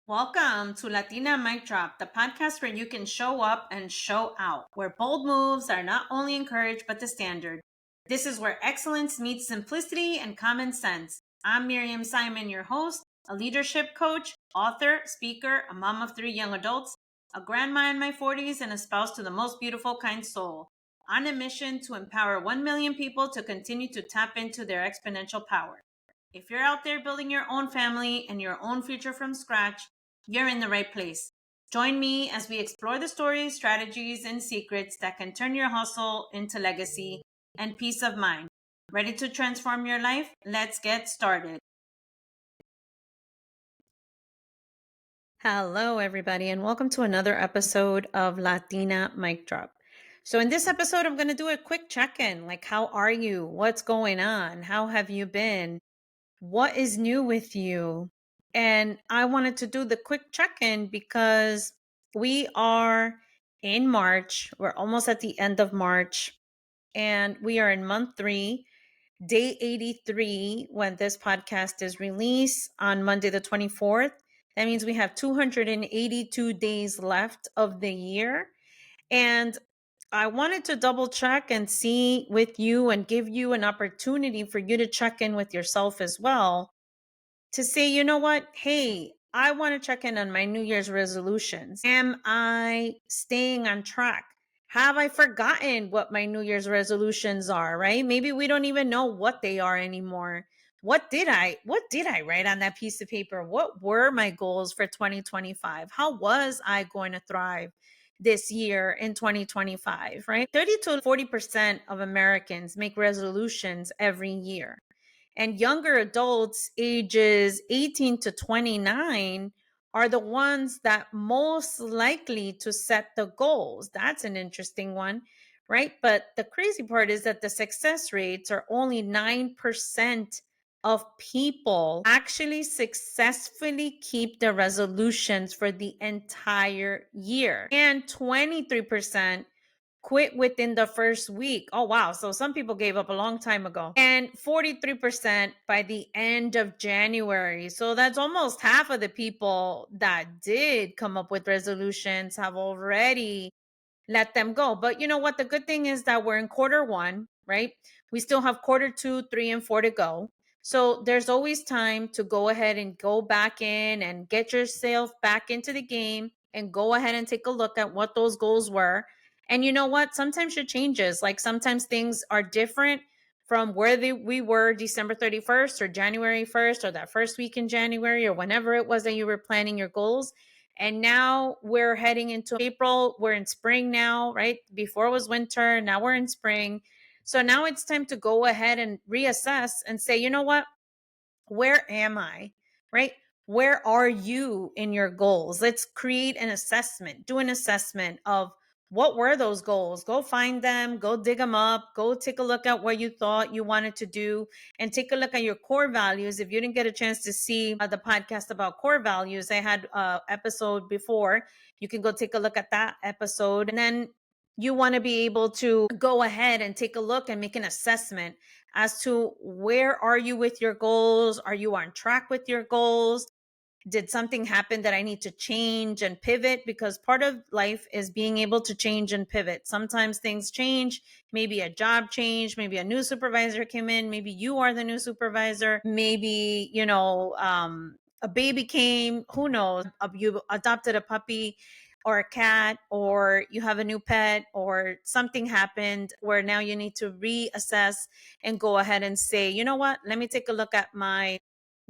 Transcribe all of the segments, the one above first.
Welcome to Latina Mic Drop, the podcast where you can show up and show out, where bold moves are not only encouraged but the standard. This is where excellence meets simplicity and common sense. I'm Miriam Simon, your host, a leadership coach, author, speaker, a mom of 3 young adults, a grandma in my 40s, and a spouse to the most beautiful, kind soul. On a mission to empower 1 million people to continue to tap into their exponential power. If you're out there building your own family and your own future from scratch, you're in the right place. Join me as we explore the stories, strategies, and secrets that can turn your hustle into legacy and peace of mind. Ready to transform your life? Let's get started. Hello, everybody, and welcome to another episode of Latina Mic Drop. So in this episode, I'm going to do a quick check-in. Like, how are you? What's going on? How have you been? What is new with you? And I wanted to do the quick check-in because we are in March. We're almost at the end of March, and we are in month 3, day 83, when this podcast is released on Monday, the 24th. That means we have 282 days left of the year. And I wanted to double check and see with you and give you an opportunity for you to check in with yourself as well to say, you know what? Hey, I want to check in on my New Year's resolutions. Am I staying on track? Have I forgotten what my New Year's resolutions are, right? Maybe we don't even know what they are anymore. What did I write on that piece of paper? What were my goals for 2025? How was I going to thrive this year in 2025, right? 30 to 40% of Americans make resolutions every year. And younger adults ages 18 to 29 are the ones that most likely to set the goals. That's an interesting one, right? But the crazy part is that the success rates are only 9% of people actually successfully keep the resolutions for the entire year. And 23% quit within the first week. Oh, wow. So some people gave up a long time ago. And 43% by the end of January. So that's almost half of the people that did come up with resolutions have already let them go. But you know what? The good thing is that we're in quarter 1, right? We still have quarter 2, 3, and 4 to go. So there's always time to go ahead and go back in and get yourself back into the game and go ahead and take a look at what those goals were. And you know what? Sometimes it changes. Like sometimes things are different from where we were December 31st or January 1st or that first week in January or whenever it was that you were planning your goals. And now we're heading into April. We're in spring now, right? Before it was winter. Now we're in spring. So now it's time to go ahead and reassess and say, you know what? Where am I? Right? Where are you in your goals? Let's create an assessment, do an assessment of what were those goals. Go find them, go dig them up, go take a look at what you thought you wanted to do, and take a look at your core values. If you didn't get a chance to see the podcast about core values, I had an episode before. You can go take a look at that episode. And then you want to be able to go ahead and take a look and make an assessment as to where are you with your goals? Are you on track with your goals? Did something happen that I need to change and pivot? Because part of life is being able to change and pivot. Sometimes things change, maybe a job change, maybe a new supervisor came in, maybe you are the new supervisor, maybe, a baby came, who knows, you adopted a puppy or a cat, or you have a new pet, or something happened where now you need to reassess and go ahead and say, you know what, let me take a look at my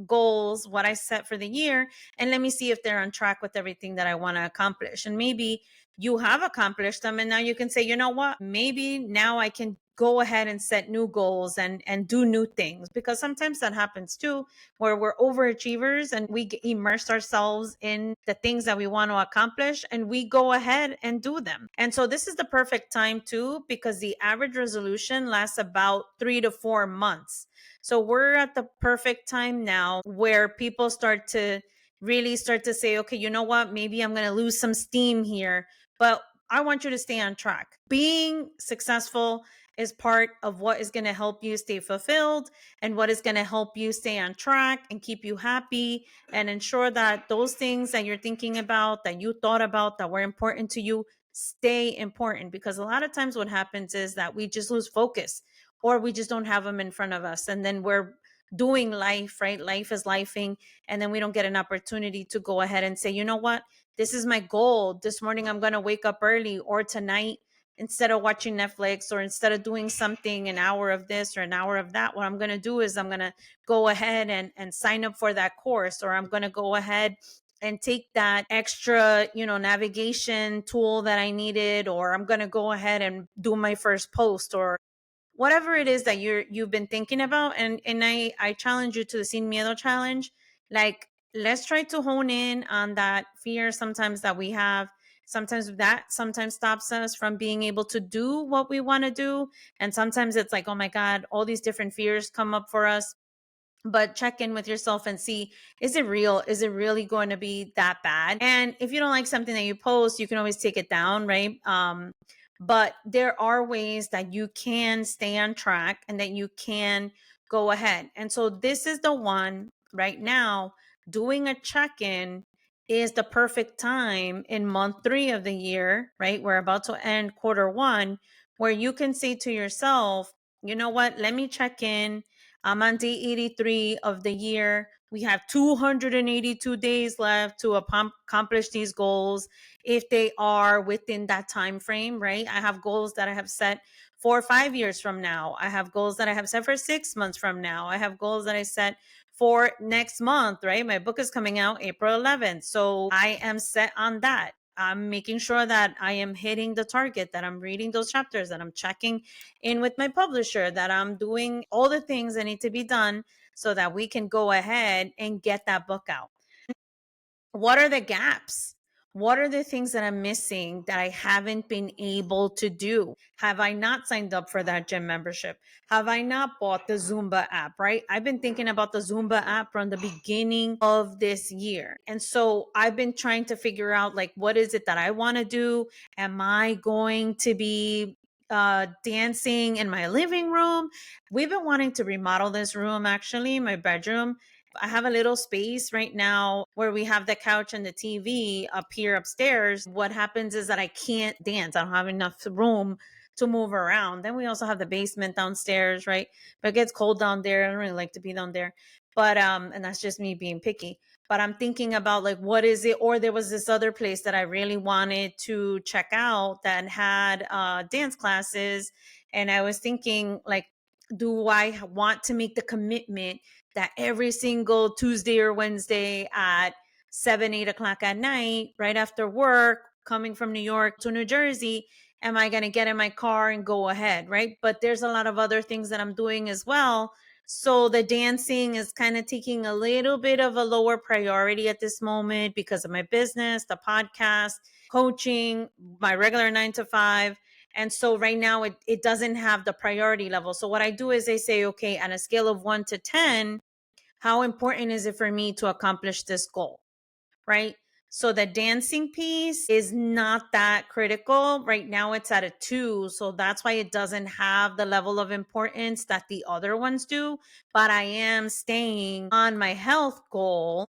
goals, what I set for the year, and let me see if they're on track with everything that I want to accomplish. And maybe you have accomplished them, and now you can say, you know what, maybe now I can go ahead and set new goals and do new things, because sometimes that happens too, where we're overachievers and we immerse ourselves in the things that we want to accomplish and we go ahead and do them. And so this is the perfect time too, because the average resolution lasts about 3 to 4 months. So we're at the perfect time now where people start to really start to say, okay, you know what, maybe I'm going to lose some steam here, but I want you to stay on track. Being successful is part of what is going to help you stay fulfilled and what is going to help you stay on track and keep you happy and ensure that those things that you're thinking about, that you thought about, that were important to you, stay important. Because a lot of times what happens is that we just lose focus or we just don't have them in front of us. And then we're doing life, right? Life is lifing. And then we don't get an opportunity to go ahead and say, you know what? This is my goal. This morning, I'm going to wake up early, or tonight, instead of watching Netflix or instead of doing something, an hour of this or an hour of that, what I'm going to do is I'm going to go ahead and sign up for that course, or I'm going to go ahead and take that extra, navigation tool that I needed, or I'm going to go ahead and do my first post, or whatever it is that you've been thinking about. And I challenge you to the Sin Miedo challenge. Like, let's try to hone in on that fear sometimes that we have. Sometimes stops us from being able to do what we want to do. And sometimes it's like, oh my God, all these different fears come up for us. But check in with yourself and see, is it real? Is it really going to be that bad? And if you don't like something that you post, you can always take it down, right? But there are ways that you can stay on track and that you can go ahead. And so this is the one right now. Doing a check-in is the perfect time in month 3 of the year, right? We're about to end quarter 1, where you can say to yourself, you know what, let me check in. I'm on day 83 of the year. We have 282 days left to accomplish these goals, if they are within that time frame, right? I have goals that I have set 4 or 5 years from now. I have goals that I have set for 6 months from now. I have goals that I set for next month, right? My book is coming out April 11th. So I am set on that. I'm making sure that I am hitting the target, that I'm reading those chapters, that I'm checking in with my publisher, that I'm doing all the things that need to be done so that we can go ahead and get that book out. What are the gaps? What are the things that I'm missing that I haven't been able to do? Have I not signed up for that gym membership? Have I not bought the Zumba app, right? I've been thinking about the Zumba app from the beginning of this year. And so I've been trying to figure out, like, what is it that I want to do? Am I going to be dancing in my living room? We've been wanting to remodel this room, actually, my bedroom. I have a little space right now where we have the couch and the TV up here upstairs. What happens is that I can't dance. I don't have enough room to move around. Then we also have the basement downstairs, right? But it gets cold down there. I don't really like to be down there. But and that's just me being picky. But I'm thinking about, like, what is it? Or there was this other place that I really wanted to check out that had dance classes. And I was thinking, like, do I want to make the commitment that every single Tuesday or Wednesday at 7, 8 o'clock at night, right after work, coming from New York to New Jersey, am I going to get in my car and go ahead, right? But there's a lot of other things that I'm doing as well. So the dancing is kind of taking a little bit of a lower priority at this moment because of my business, the podcast, coaching, my regular 9 to 5. And so right now it doesn't have the priority level. So what I do is I say, okay, on a scale of 1 to 10, how important is it for me to accomplish this goal? Right? So the dancing piece is not that critical. Right now it's at a 2. So that's why it doesn't have the level of importance that the other ones do. But I am staying on my health goal,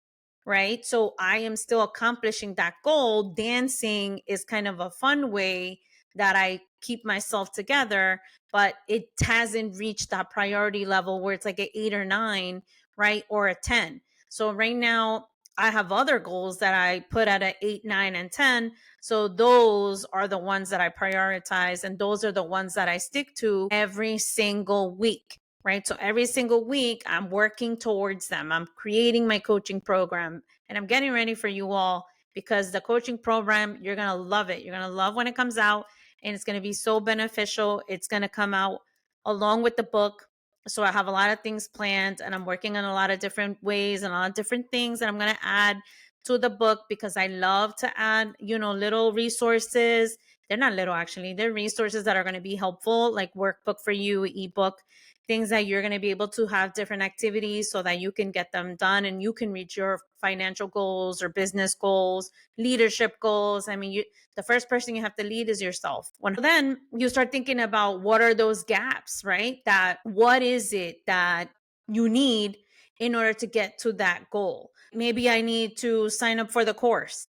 right? So I am still accomplishing that goal. Dancing is kind of a fun way that I keep myself together, but it hasn't reached that priority level where it's like an 8 or 9, right? Or a 10. So right now I have other goals that I put at an 8, 9, and 10. So those are the ones that I prioritize. And those are the ones that I stick to every single week, right? So every single week, I'm working towards them. I'm creating my coaching program and I'm getting ready for you all, because the coaching program, you're going to love it. You're going to love when it comes out, and it's going to be so beneficial. It's going to come out along with the book. So I have a lot of things planned, and I'm working on a lot of different ways and a lot of different things that I'm going to add to the book, because I love to add, little resources. They're not little, actually. They're resources that are going to be helpful, like workbook for you, ebook, things that you're going to be able to have different activities so that you can get them done and you can reach your financial goals or business goals, leadership goals. I mean, the first person you have to lead is yourself. Then you start thinking about what are those gaps, right? That what is it that you need in order to get to that goal? Maybe I need to sign up for the course.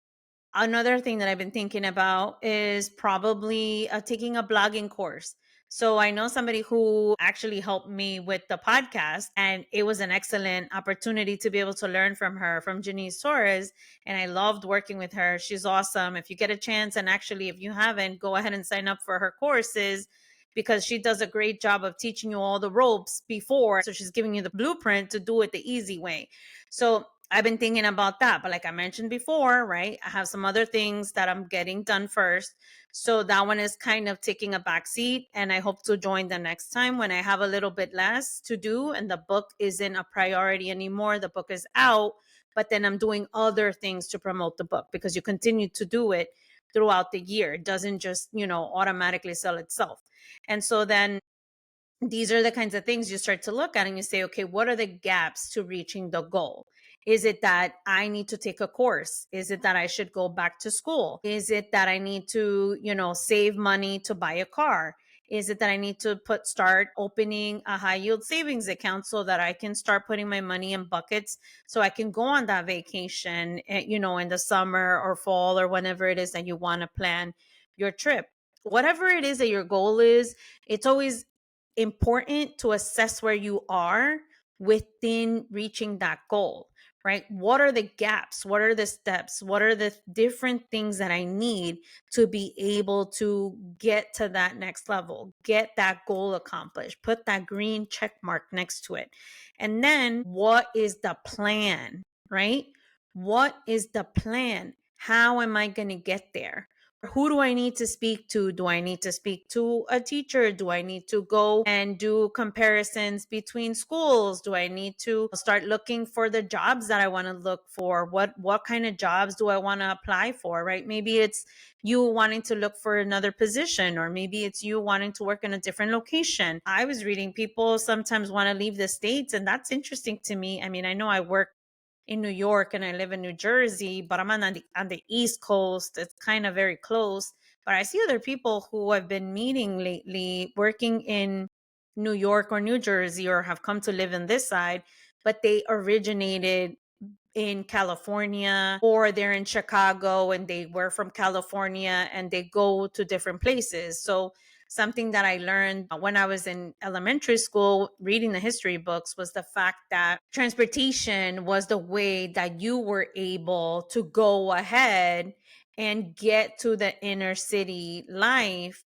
Another thing that I've been thinking about is probably taking a blogging course. So I know somebody who actually helped me with the podcast, and it was an excellent opportunity to be able to learn from her, from Janice Torres. And I loved working with her. She's awesome. If you get a chance, and actually, if you haven't, go ahead and sign up for her courses because she does a great job of teaching you all the ropes before. So she's giving you the blueprint to do it the easy way. So I've been thinking about that. But like I mentioned before, right, I have some other things that I'm getting done first. So that one is kind of taking a back seat. And I hope to join the next time when I have a little bit less to do and the book isn't a priority anymore. The book is out, but then I'm doing other things to promote the book because you continue to do it throughout the year. It doesn't just, automatically sell itself. And so then these are the kinds of things you start to look at and you say, okay, what are the gaps to reaching the goal? Is it that I need to take a course? Is it that I should go back to school? Is it that I need to, save money to buy a car? Is it that I need to start opening a high yield savings account so that I can start putting my money in buckets so I can go on that vacation, in the summer or fall or whenever it is that you want to plan your trip? Whatever it is that your goal is, it's always important to assess where you are within reaching that goal, right? What are the gaps? What are the steps? What are the different things that I need to be able to get to that next level, get that goal accomplished, put that green check mark next to it? And then what is the plan, right? What is the plan? How am I going to get there? Who do I need to speak to? Do I need to speak to a teacher? Do I need to go and do comparisons between schools? Do I need to start looking for the jobs that I want to look for? What kind of jobs do I want to apply for, right? Maybe it's you wanting to look for another position, or maybe it's you wanting to work in a different location. I was reading people sometimes want to leave the States, and that's interesting to me. I mean, I know I work in New York and I live in New Jersey, but I'm on the East Coast. It's kind of very close. But I see other people who I've been meeting lately working in New York or New Jersey or have come to live in this side, but they originated in California or they're in Chicago and they were from California and they go to different places. So something that I learned when I was in elementary school reading the history books was the fact that transportation was the way that you were able to go ahead and get to the inner city life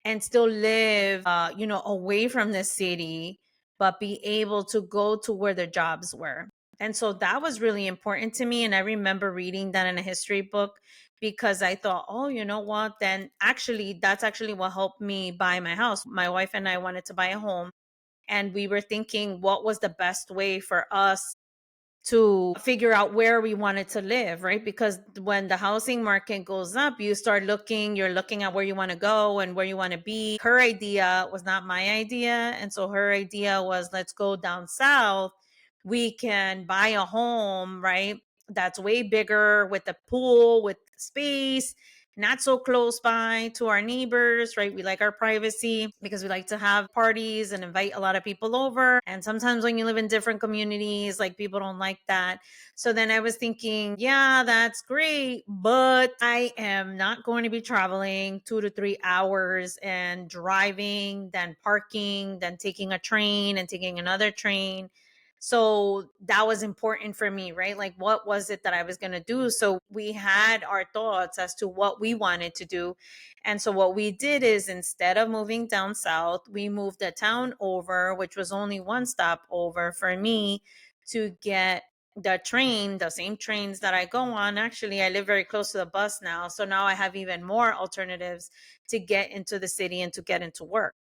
and still live away from the city, but be able to go to where the jobs were. And so that was really important to me. And I remember reading that in a history book because I thought, oh, you know what? Then actually, that's actually what helped me buy my house. My wife and I wanted to buy a home. And we were thinking, what was the best way for us to figure out where we wanted to live, right? Because when the housing market goes up, you're looking at where you want to go and where you want to be. Her idea was not my idea. And so her idea was, let's go down south. We can buy a home, right? That's way bigger with a pool, with space, not so close by to our neighbors, right? We like our privacy because we like to have parties and invite a lot of people over. And sometimes when you live in different communities, like people don't like that. So then I was thinking, yeah, that's great, but I am not going to be traveling 2 to 3 hours and driving, then parking, then taking a train and taking another train. So that was important for me, right? Like, what was it that I was going to do? So we had our thoughts as to what we wanted to do. And so what we did is instead of moving down south, we moved the town over, which was only one stop over for me to get the train, the same trains that I go on. Actually, I live very close to the bus now. So now I have even more alternatives to get into the city and to get into work.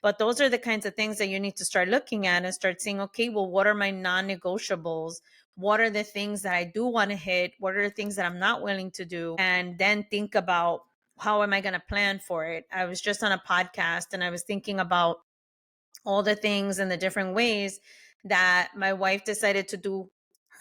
But those are the kinds of things that you need to start looking at and start saying, okay, well, what are my non-negotiables? What are the things that I do want to hit? What are the things that I'm not willing to do? And then think about, how am I going to plan for it? I was just on a podcast and I was thinking about all the things and the different ways that my wife decided to do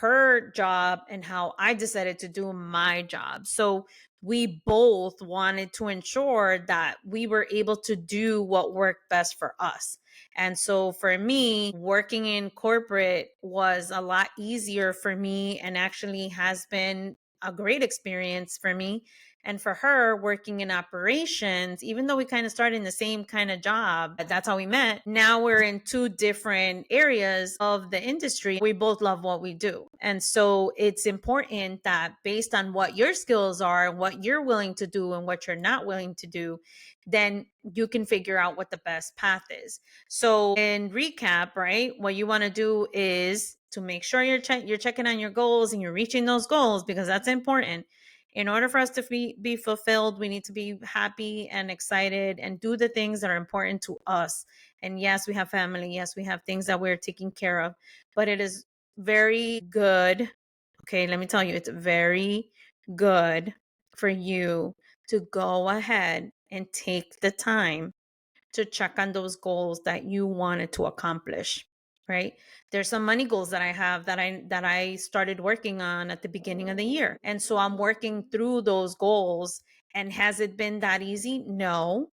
her job and how I decided to do my job. So we both wanted to ensure that we were able to do what worked best for us. And so for me, working in corporate was a lot easier for me and actually has been a great experience for me. And for her, working in operations, even though we kind of started in the same kind of job, that's how we met. Now we're in two different areas of the industry. We both love what we do. And so it's important that based on what your skills are, what you're willing to do, and what you're not willing to do, then you can figure out what the best path is. So, in recap, right, what you want to do is to make sure you're checking on your goals and you're reaching those goals, because that's important. In order for us to be fulfilled, we need to be happy and excited and do the things that are important to us. And yes, we have family. Yes, we have things that we're taking care of, but it is very good. Okay, let me tell you, it's very good for you to go ahead and take the time to check on those goals that you wanted to accomplish, right? There's some money goals that I have that I started working on at the beginning of the year. And so I'm working through those goals. And has it been that easy? No,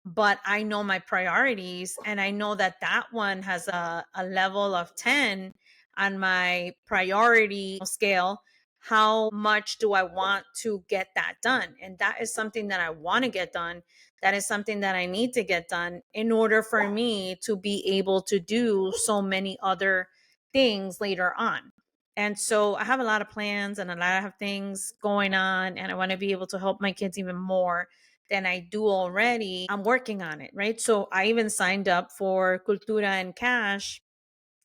but I know my priorities, and I know that that one has a level of 10 on my priority scale. How much do I want to get that done? And that is something that I want to get done. That is something that I need to get done in order for me to be able to do so many other things later on. And so I have a lot of plans and a lot of things going on, and I want to be able to help my kids even more than I do already. I'm working on it, right? So I even signed up for Cultura and Cash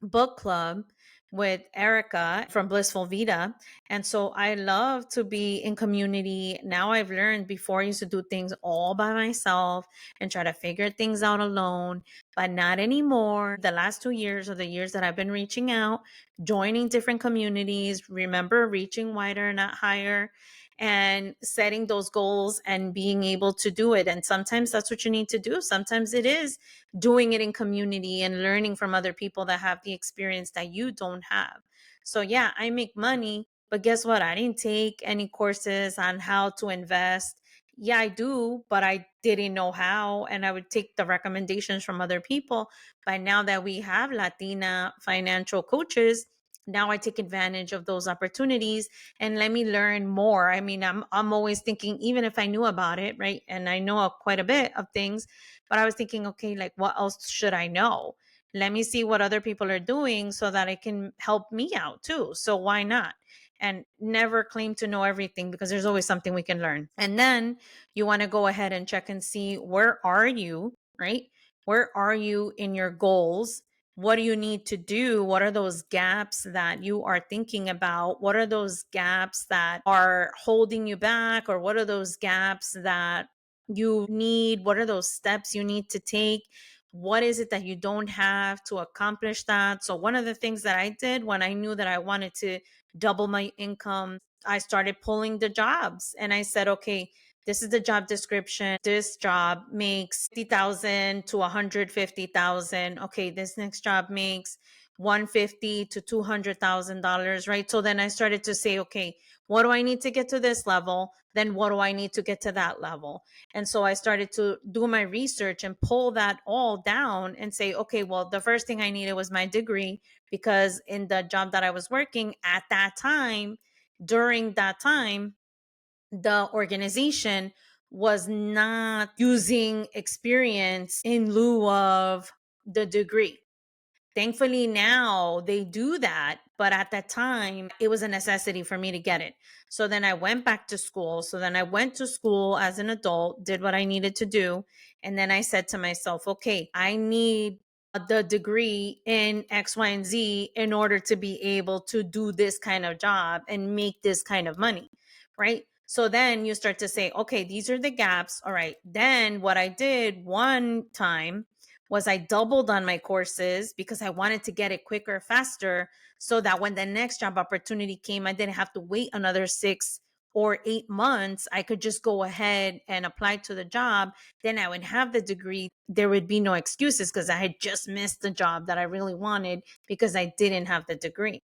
book club with Erica from Blissful Vita. And so I love to be in community. Now I've learned, before I used to do things all by myself and try to figure things out alone, but not anymore. The last 2 years are the years that I've been reaching out, joining different communities. Remember, reaching wider, not higher, and setting those goals and being able to do it. And sometimes that's what you need to do. Sometimes it is doing it in community and learning from other people that have the experience that you don't have. So yeah, I make money, but guess what? I didn't take any courses on how to invest. Yeah, I do, but I didn't know how, and I would take the recommendations from other people. But now that we have Latina financial coaches, now I take advantage of those opportunities and let me learn more. I mean, I'm always thinking, even if I knew about it, right? And I know quite a bit of things, but I was thinking, okay, like what else should I know? Let me see what other people are doing so that it can help me out too. So why not? And never claim to know everything, because there's always something we can learn. And then you want to go ahead and check and see, where are you, right? Where are you in your goals? What do you need to do? What are those gaps that you are thinking about? What are those gaps that are holding you back? Or what are those gaps that you need? What are those steps you need to take? What is it that you don't have to accomplish that? So one of the things that I did when I knew that I wanted to double my income, I started pulling the jobs, and I said, okay, this is the job description. This job makes 50,000 to 150,000. Okay, this next job makes 150 to $200,000, right? So then I started to say, okay, what do I need to get to this level? Then what do I need to get to that level? And so I started to do my research and pull that all down and say, okay, well, the first thing I needed was my degree, because in the job that I was working at that time, during that time, the organization was not using experience in lieu of the degree. Thankfully, now they do that. But at that time, it was a necessity for me to get it. So then I went back to school. So then I went to school as an adult, did what I needed to do. And then I said to myself, okay, I need the degree in X, Y, and Z in order to be able to do this kind of job and make this kind of money. Right. So then you start to say, okay, these are the gaps. All right. Then what I did one time was I doubled on my courses because I wanted to get it quicker, faster, so that when the next job opportunity came, I didn't have to wait another 6 or 8 months, I could just go ahead and apply to the job. Then I would have the degree. There would be no excuses because I had just missed the job that I really wanted because I didn't have the degree.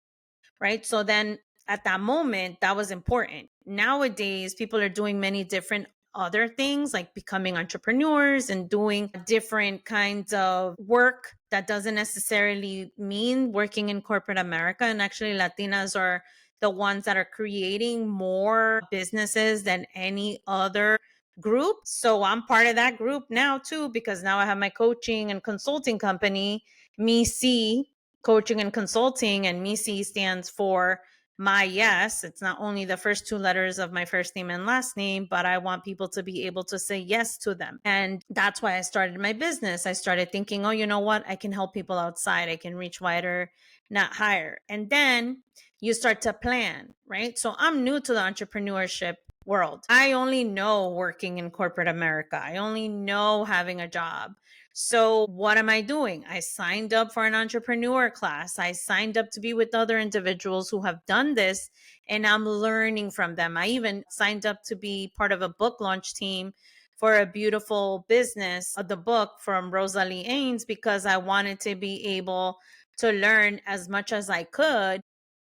Right. So then at that moment, that was important. Nowadays, people are doing many different other things like becoming entrepreneurs and doing different kinds of work that doesn't necessarily mean working in corporate America. And actually, Latinas are the ones that are creating more businesses than any other group. So I'm part of that group now, too, because now I have my coaching and consulting company, MEC Coaching and Consulting, and MEC stands for my yes. It's not only the first two letters of my first name and last name, but I want people to be able to say yes to them. And that's why I started my business. I started thinking, oh, you know what? I can help people outside. I can reach wider, not higher. And then you start to plan, right? So I'm new to the entrepreneurship world. I only know working in corporate America. I only know having a job. So what am I doing? I signed up for an entrepreneur class. I signed up to be with other individuals who have done this, and I'm learning from them. I even signed up to be part of a book launch team for a beautiful business of the book from Rosalie Ains because I wanted to be able to learn as much as I could.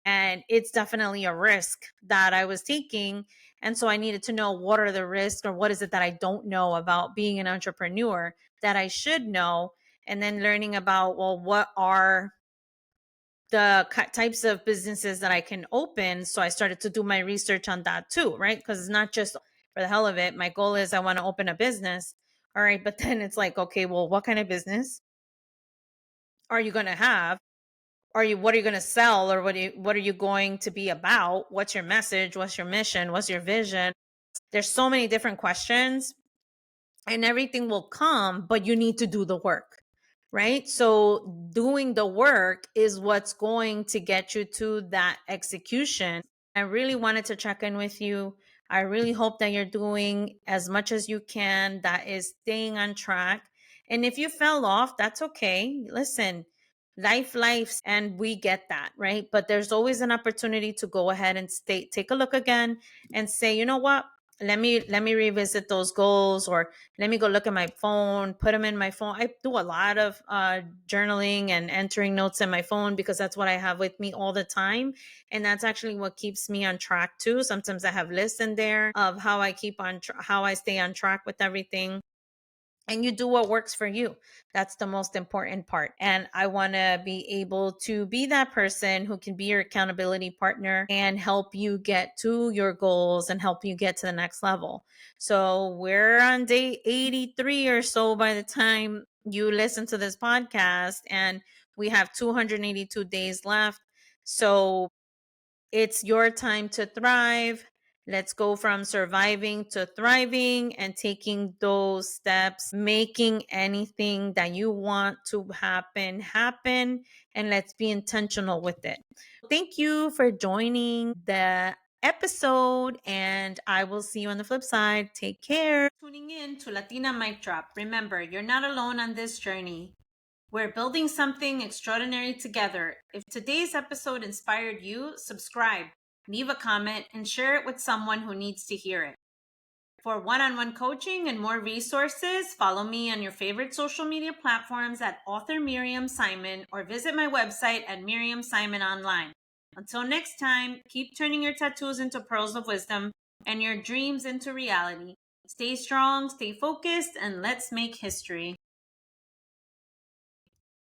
And it's definitely a risk that I was taking. And so I needed to know what are the risks or what is it that I don't know about being an entrepreneur that I should know, and then learning about, well, what are the types of businesses that I can open. So I started to do my research on that too, right? Because it's not just for the hell of it. My goal is I want to open a business. All right. But then it's like, okay, well, what kind of business are you going to have? What are you going to sell, or what are you going to be about? What's your message? What's your mission? What's your vision? There's so many different questions, and everything will come, but you need to do the work, right? So doing the work is what's going to get you to that execution. I really wanted to check in with you. I really hope that you're doing as much as you can, that is staying on track. And if you fell off, that's okay. Listen, life, and we get that, right? But there's always an opportunity to go ahead and take a look again and say, you know what? Let me revisit those goals, or let me go look at my phone, put them in my phone. I do a lot of journaling and entering notes in my phone because that's what I have with me all the time. And that's actually what keeps me on track too. Sometimes I have lists in there of how I keep on, how I stay on track with everything. And you do what works for you. That's the most important part. And I want to be able to be that person who can be your accountability partner and help you get to your goals and help you get to the next level. So we're on day 83 or so by the time you listen to this podcast, and we have 282 days left. So it's your time to thrive. Let's go from surviving to thriving and taking those steps, making anything that you want to happen. And let's be intentional with it. Thank you for joining the episode, and I will see you on the flip side. Take care. Tuning in to Latina Mic Drop. Remember, you're not alone on this journey. We're building something extraordinary together. If today's episode inspired you, subscribe, leave a comment, and share it with someone who needs to hear it. For one-on-one coaching and more resources, follow me on your favorite social media platforms at author Miriam Simon, or visit my website at Miriam Simon Online. Until next time, keep turning your tattoos into pearls of wisdom and your dreams into reality. Stay strong, stay focused, and let's make history.